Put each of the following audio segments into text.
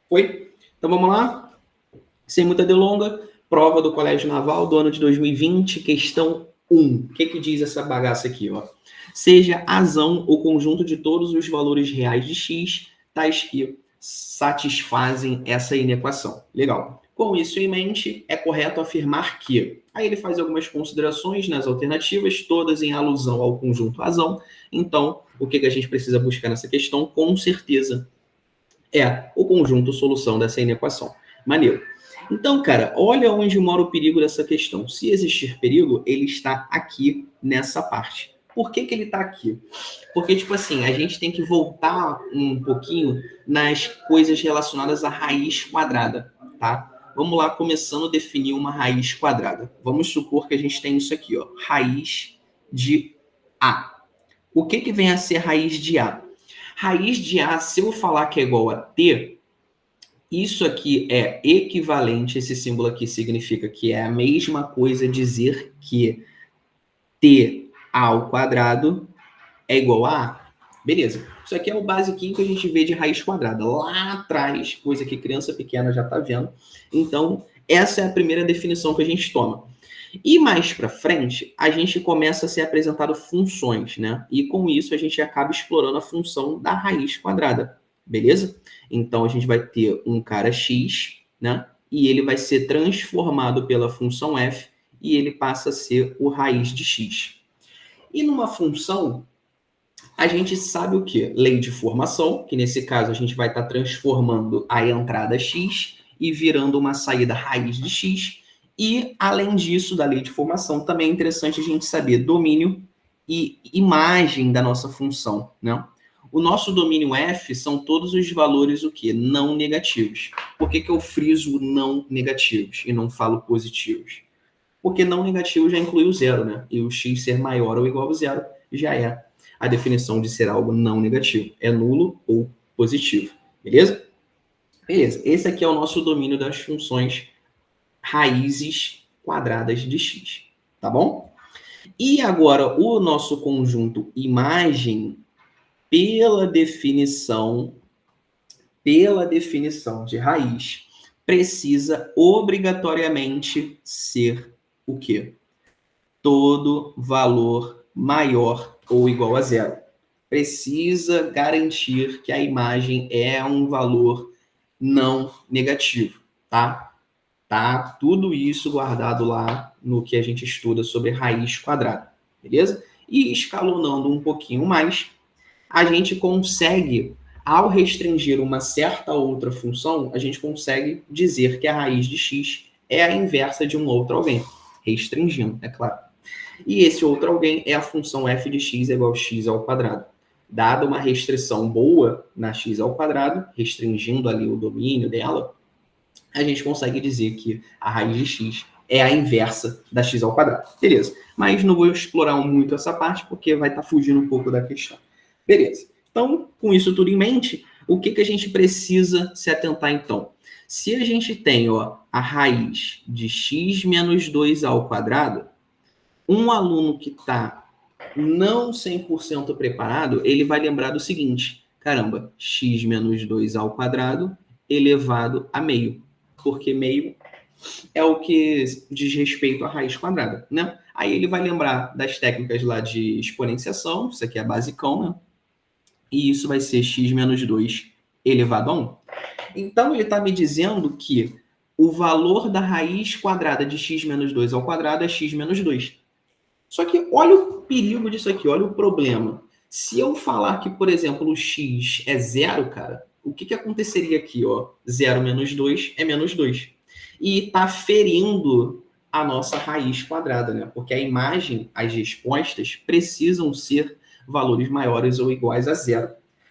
Foi? Então vamos lá? Sem muita delonga, prova do Colégio Naval do ano de 2020, questão 1. O que diz essa bagaça aqui? Ó? Seja azão o conjunto de todos os valores reais de x, tais que satisfazem essa inequação. Legal. Com isso em mente, é correto afirmar que... Aí ele faz algumas considerações nas alternativas, todas em alusão ao conjunto azão. Então, o que a gente precisa buscar nessa questão? Com certeza, é o conjunto solução dessa inequação. Maneiro. Então, cara, olha onde mora o perigo dessa questão. Se existir perigo, ele está aqui nessa parte. Por que ele está aqui? Porque, tipo assim, a gente tem que voltar um pouquinho nas coisas relacionadas à raiz quadrada, tá? Vamos lá, começando a definir uma raiz quadrada. Vamos supor que a gente tem isso aqui, ó, raiz de A. O que vem a ser raiz de A? Raiz de A, se eu falar que é igual a T, isso aqui é equivalente, esse símbolo aqui significa que é a mesma coisa dizer que T ao quadrado é igual a A. Beleza. Isso aqui é o basiquinho que a gente vê de raiz quadrada. Lá atrás, coisa que criança pequena já está vendo. Então, essa é a primeira definição que a gente toma. E mais para frente, a gente começa a ser apresentado funções, né? E com isso a gente acaba explorando a função da raiz quadrada, beleza? Então a gente vai ter um cara x, né? E ele vai ser transformado pela função f e ele passa a ser o raiz de x. E numa função, a gente sabe o quê? Lei de formação, que nesse caso a gente vai estar transformando a entrada x e virando uma saída raiz de x. E, além disso, da lei de formação, também é interessante a gente saber domínio e imagem da nossa função, né? O nosso domínio f são todos os valores o quê? Não negativos. Por que eu friso não negativos e não falo positivos? Porque não negativo já inclui o zero, né? E o x ser maior ou igual a zero já é a definição de ser algo não negativo. É nulo ou positivo. Beleza? Beleza. Esse aqui é o nosso domínio das funções raízes quadradas de x. Tá bom? E agora, o nosso conjunto imagem, pela definição de raiz, precisa obrigatoriamente ser o quê? Todo valor maior ou igual a zero. Precisa garantir que a imagem é um valor não negativo, tá? Tá tudo isso guardado lá no que a gente estuda sobre raiz quadrada, beleza? E escalonando um pouquinho mais, a gente consegue, ao restringir uma certa outra função, a gente consegue dizer que a raiz de x é a inversa de um outro alguém, restringindo, é claro. E esse outro alguém é a função f de x igual a x ao quadrado. Dada uma restrição boa na x ao quadrado, restringindo ali o domínio dela, a gente consegue dizer que a raiz de x é a inversa da x ao quadrado. Beleza. Mas não vou explorar muito essa parte, porque vai estar fugindo um pouco da questão. Beleza. Então, com isso tudo em mente, o que a gente precisa se atentar, então? Se a gente tem a raiz de x menos 2 ao quadrado, um aluno que está não 100% preparado, ele vai lembrar do seguinte: caramba, x menos 2 ao quadrado elevado a meio. Porque meio é o que diz respeito à raiz quadrada, né? Aí ele vai lembrar das técnicas lá de exponenciação, isso aqui é basicão, né? E isso vai ser x menos 2 elevado a 1. Então ele está me dizendo que o valor da raiz quadrada de x menos 2 ao quadrado é x menos 2. Só que olha o perigo disso aqui, olha o problema. Se eu falar que, por exemplo, o x é zero, cara, o que aconteceria aqui? Ó? 0 menos 2 é menos 2. E está ferindo a nossa raiz quadrada, né? Porque a imagem, as respostas, precisam ser valores maiores ou iguais a zero.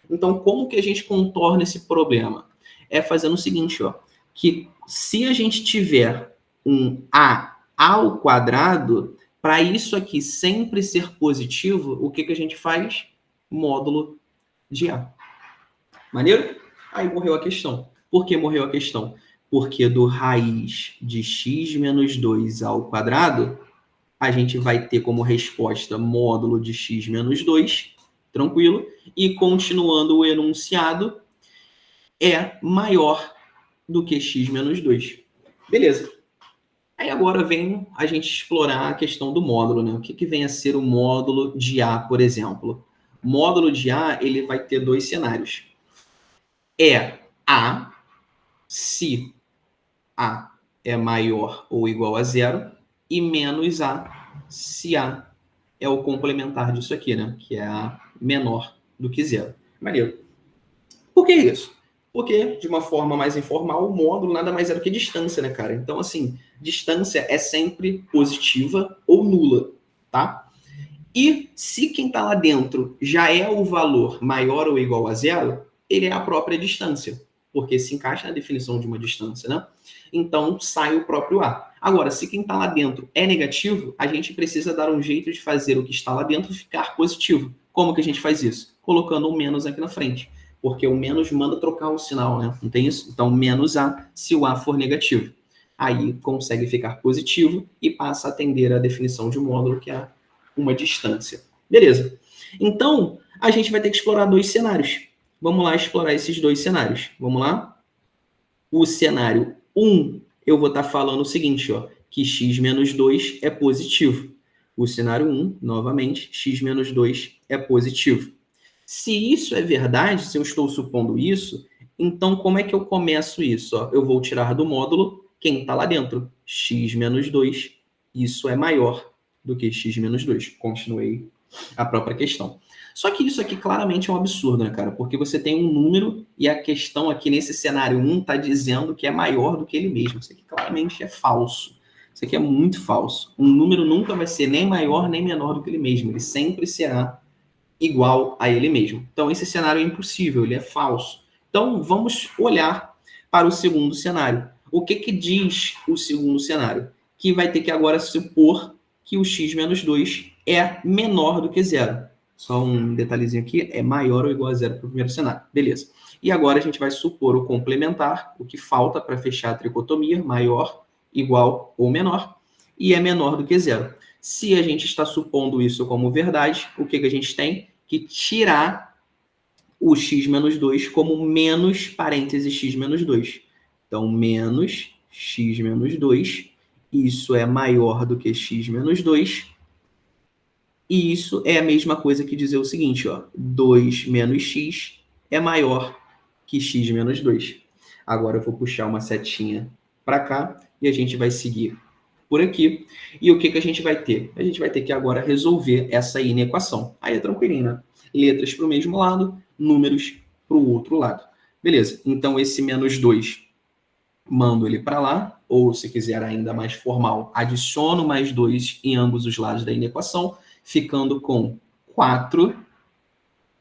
Então, como que a gente contorna esse problema? É fazendo o seguinte, ó, que se a gente tiver um a ao quadrado, para isso aqui sempre ser positivo, o que a gente faz? Módulo de A. Maneiro? Aí morreu a questão. Por que morreu a questão? Porque do raiz de x menos 2 ao quadrado, a gente vai ter como resposta módulo de x menos 2, tranquilo? E continuando o enunciado, é maior do que x menos 2. Beleza. Aí agora vem a gente explorar a questão do módulo, né? O que vem a ser o módulo de A, por exemplo? O módulo de A, ele vai ter dois cenários. É A, se A é maior ou igual a zero, e menos A, se A é o complementar disso aqui, né? Que é A menor do que zero. Maneiro. Por que isso? Porque, de uma forma mais informal, o módulo nada mais é do que distância, né, cara? Então, assim, distância é sempre positiva ou nula, tá? E se quem está lá dentro já é o valor maior ou igual a zero, ele é a própria distância, porque se encaixa na definição de uma distância, né? Então, sai o próprio A. Agora, se quem está lá dentro é negativo, a gente precisa dar um jeito de fazer o que está lá dentro ficar positivo. Como que a gente faz isso? Colocando um menos aqui na frente. Porque o menos manda trocar o sinal, né? Não tem isso? Então, menos A se o A for negativo. Aí consegue ficar positivo e passa a atender a definição de módulo, que é uma distância. Beleza. Então, a gente vai ter que explorar dois cenários. Vamos lá explorar esses dois cenários. Vamos lá? O cenário 1, eu vou estar falando o seguinte, ó, que x menos 2 é positivo. O cenário 1, novamente, x menos 2 é positivo. Se isso é verdade, se eu estou supondo isso, então como é que eu começo isso? Ó? Eu vou tirar do módulo quem está lá dentro. X menos 2, isso é maior do que x menos 2. Continuei a própria questão. Só que isso aqui claramente é um absurdo, né, cara? Porque você tem um número e a questão aqui nesse cenário 1 está dizendo que é maior do que ele mesmo. Isso aqui claramente é falso. Isso aqui é muito falso. Um número nunca vai ser nem maior nem menor do que ele mesmo. Ele sempre será igual a ele mesmo. Então, esse cenário é impossível, ele é falso. Então, vamos olhar para o segundo cenário. O que diz o segundo cenário? Que vai ter que agora supor que o x menos 2 é menor do que zero. Só um detalhezinho aqui, é maior ou igual a zero para o primeiro cenário. Beleza. E agora a gente vai supor o complementar, o que falta para fechar a tricotomia, maior, igual ou menor, e é menor do que zero. Se a gente está supondo isso como verdade, o que a gente tem? Que tirar o x menos 2 como menos parênteses x menos 2. Então, menos x menos 2, isso é maior do que x menos 2, e isso é a mesma coisa que dizer o seguinte, ó, 2 menos x é maior que x menos 2. Agora eu vou puxar uma setinha para cá e a gente vai seguir por aqui. E o que a gente vai ter? A gente vai ter que agora resolver essa inequação. Aí é tranquilinho, né? Letras para o mesmo lado, números para o outro lado. Beleza, então esse menos 2, mando ele para lá, ou se quiser ainda mais formal, adiciono mais 2 em ambos os lados da inequação, ficando com 4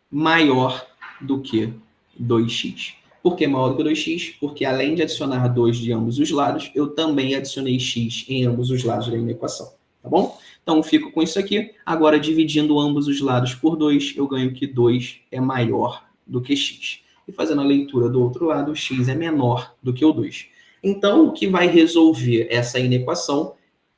maior do que 2x. Por que maior do que 2x? Porque além de adicionar 2 de ambos os lados, eu também adicionei x em ambos os lados da equação. Tá bom? Então, fico com isso aqui. Agora, dividindo ambos os lados por 2, eu ganho que 2 é maior do que x. E fazendo a leitura do outro lado, x é menor do que o 2. Então, o que vai resolver essa inequação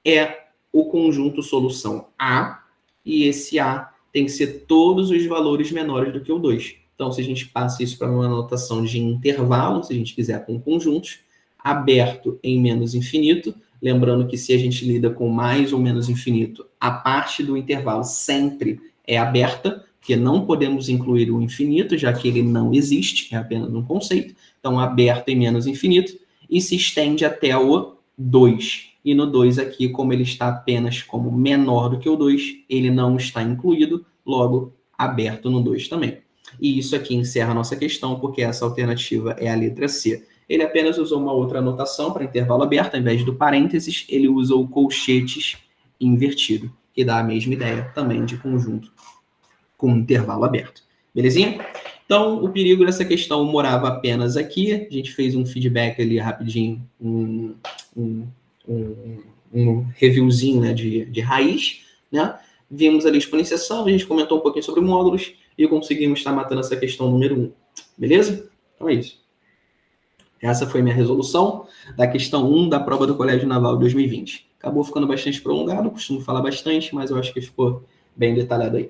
é o conjunto solução A, e esse A tem que ser todos os valores menores do que o 2. Então, se a gente passa isso para uma notação de intervalo, se a gente quiser com conjuntos, aberto em menos infinito, lembrando que se a gente lida com mais ou menos infinito, a parte do intervalo sempre é aberta, porque não podemos incluir o infinito, já que ele não existe, é apenas um conceito. Então, aberto em menos infinito, e se estende até o 2. E no 2 aqui, como ele está apenas como menor do que o 2, ele não está incluído, logo aberto no 2 também. E isso aqui encerra a nossa questão, porque essa alternativa é a letra C. Ele apenas usou uma outra anotação para intervalo aberto, ao invés do parênteses, ele usa o colchetes invertido, que dá a mesma ideia também de conjunto com intervalo aberto. Belezinha? Então, o perigo dessa questão morava apenas aqui. A gente fez um feedback ali rapidinho, um reviewzinho, né, de raiz, né? Vimos ali exponenciação, a gente comentou um pouquinho sobre módulos e conseguimos estar matando essa questão número 1. Beleza? Então é isso. Essa foi minha resolução da questão 1 da prova do Colégio Naval 2020. Acabou ficando bastante prolongado, costumo falar bastante, mas eu acho que ficou bem detalhado aí.